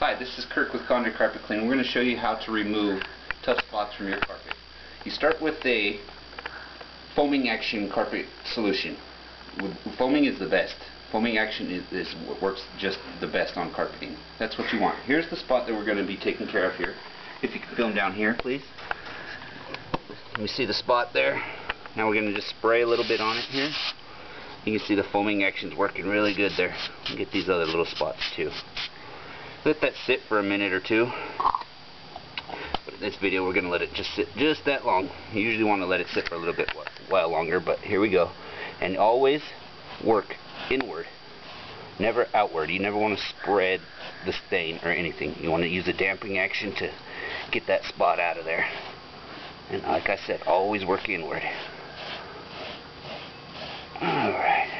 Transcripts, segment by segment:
Hi, this is Kirk with Conder Carpet Cleaning. We're going to show you how to remove tough spots from your carpet. You start with a foaming action carpet solution. Foaming is the best. Foaming action is what works just the best on carpeting. That's what you want. Here's the spot that we're going to be taking care of here. If you can film down here, please. You see the spot there? Now we're going to just spray a little bit on it here. You can see the foaming action's working really good there. You get these other little spots too. Let that sit for a minute or two. But in this video we're going to let it just sit just that long. You usually want to let it sit for a little bit while longer, but here we go. And always work inward, never outward. You never want to spread the stain or anything. You want to use a damping action to get that spot out of there. And like I said, always work inward. Alright.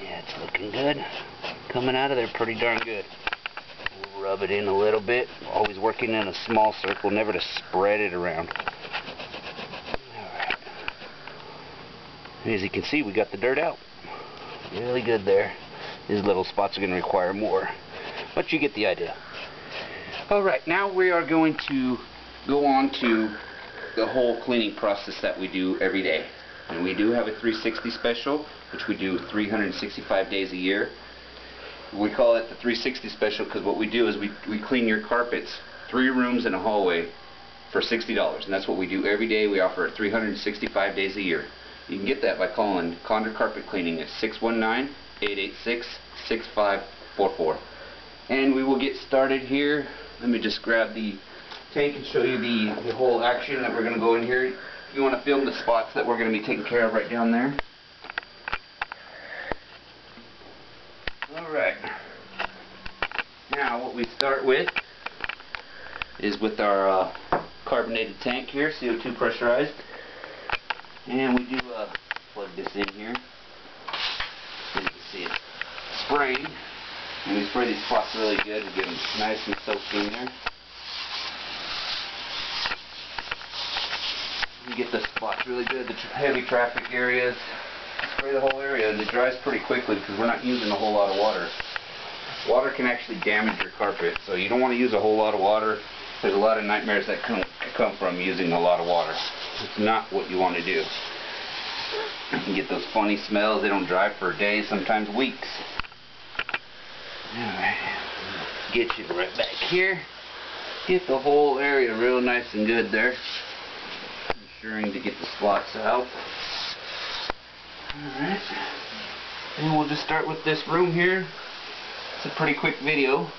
Yeah, it's looking good. Coming out of there pretty darn good. We'll rub it in a little bit. Always working in a small circle, never to spread it around. Alright. As you can see, we got the dirt out. Really good there. These little spots are going to require more, but you get the idea. Alright, now we are going to go on to the whole cleaning process that we do every day. And we do have a 360 special, which we do 365 days a year. We call it the 360 special because what we do is we clean your carpets, 3 rooms and a hallway, for $60. And that's what we do every day. We offer 365 days a year. You can get that by calling Conder Carpet Cleaning at 619-886-6544. And we will get started here. Let me just grab the tank and show you the whole action that we're going to go in here. If you want to film the spots that we're going to be taking care of right down there. Alright. Now what we start with is with our carbonated tank here, CO2 pressurized. And we do plug this in here. So you can see it spraying. And we spray these spots really good to get them nice and soaked in there. You get the spots really good, the heavy traffic areas. Spray the whole area, and it dries pretty quickly because we're not using a whole lot of water. Water can actually damage your carpet, so you don't want to use a whole lot of water. There's a lot of nightmares that come from using a lot of water. It's not what you want to do. You can get those funny smells. They don't dry for days, sometimes weeks. Alright, get you right back here. Get the whole area real nice and good there. Ensuring to get the spots out. Alright. And we'll just start with this room here. It's a pretty quick video.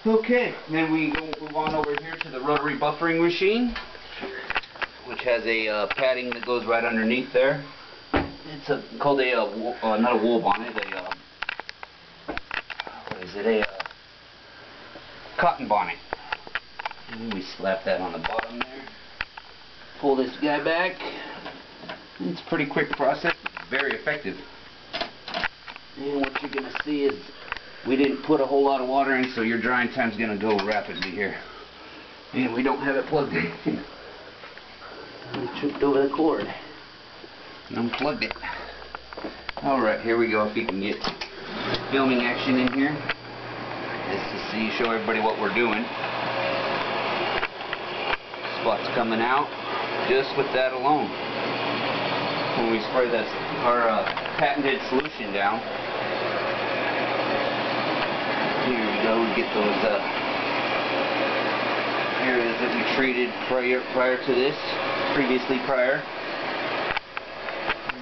Okay, then we move on over here to the rotary buffering machine, which has a padding that goes right underneath there. It's called a not a wool bonnet, a cotton bonnet. And we slap that on the bottom there. Pull this guy back. It's a pretty quick process, it's very effective. And what you're going to see is we didn't put a whole lot of water in, so your drying time's going to go rapidly here. And we don't have it plugged in. I tripped over the cord and unplugged it. Alright, here we go. If you can get filming action in here, just to see, show everybody what we're doing. Spots coming out just with that alone. When we spray our patented solution down, here we go. We get those areas that we treated previously prior. As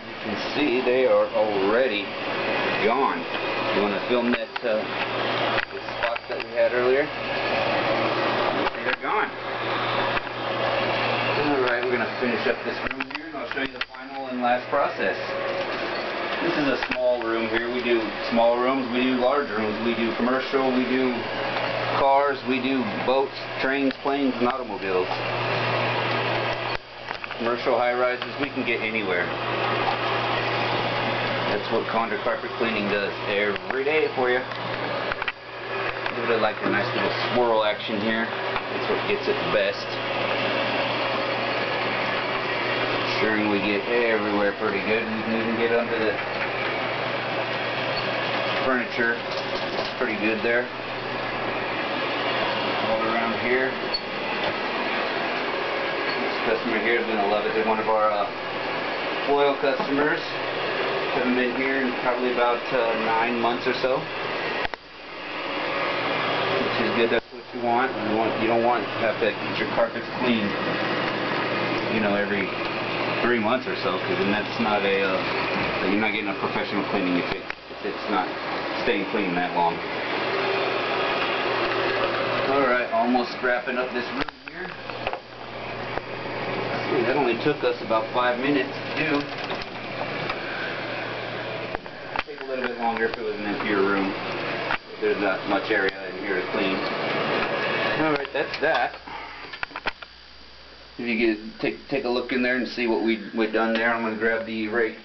you can see, they are already gone. You want to film that the spots that we had earlier? They're gone. Alright, we're going to finish up this room here, and I'll show you the final and last process. This is a small room here. We do small rooms, we do large rooms, we do commercial, we do cars, we do boats, trains, planes, and automobiles. Commercial high-rises, we can get anywhere. That's what Conder Carpet Cleaning does every day for you. Give it like a nice little swirl action here. That's what gets it the best. Ensuring we get everywhere pretty good. We can even get under the furniture pretty good there. All around here. This customer here is going to love it. They're one of our loyal customers. Haven't been here in probably about 9 months or so. Which is good. That's what you want. You don't want to have to get your carpets cleaned, you know, every 3 months or so, because then that's not a you're not getting a professional cleaning if it's not staying clean that long. Alright, almost wrapping up this room here. See, that only took us about 5 minutes to do. It'd take a little bit longer if it was an emptier room. There's not much area in here to clean. Alright, that's that. If you get take a look in there and see what we've done there, I'm going to grab the rake.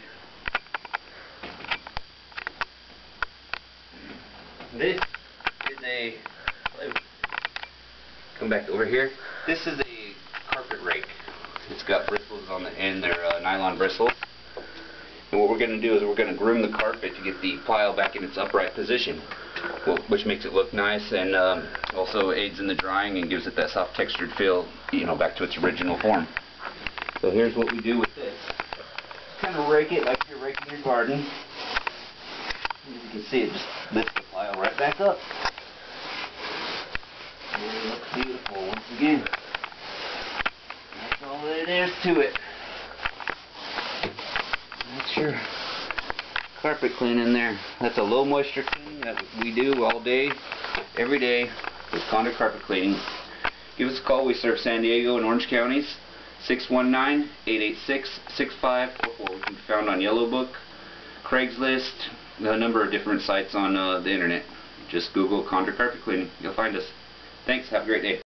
This is a, come back over here, this is a carpet rake. It's got bristles on the end, they're nylon bristles. And what we're going to do is we're going to groom the carpet to get the pile back in its upright position, which makes it look nice and also aids in the drying and gives it that soft textured feel, you know, back to its original form. So here's what we do with this. Kind of rake it like you're raking your garden. As you can see, it just lifts the pile right back up. And it looks beautiful once again. That's all there is to it. That's your carpet cleaning there. That's a low moisture cleaning that we do all day, every day with Conder Carpet Cleaning. Give us a call. We serve San Diego and Orange counties. 619-886-6544. We can be found on Yellow Book, Craigslist, a number of different sites on the internet. Just Google Conder Carpet Cleaning. You'll find us. Thanks. Have a great day.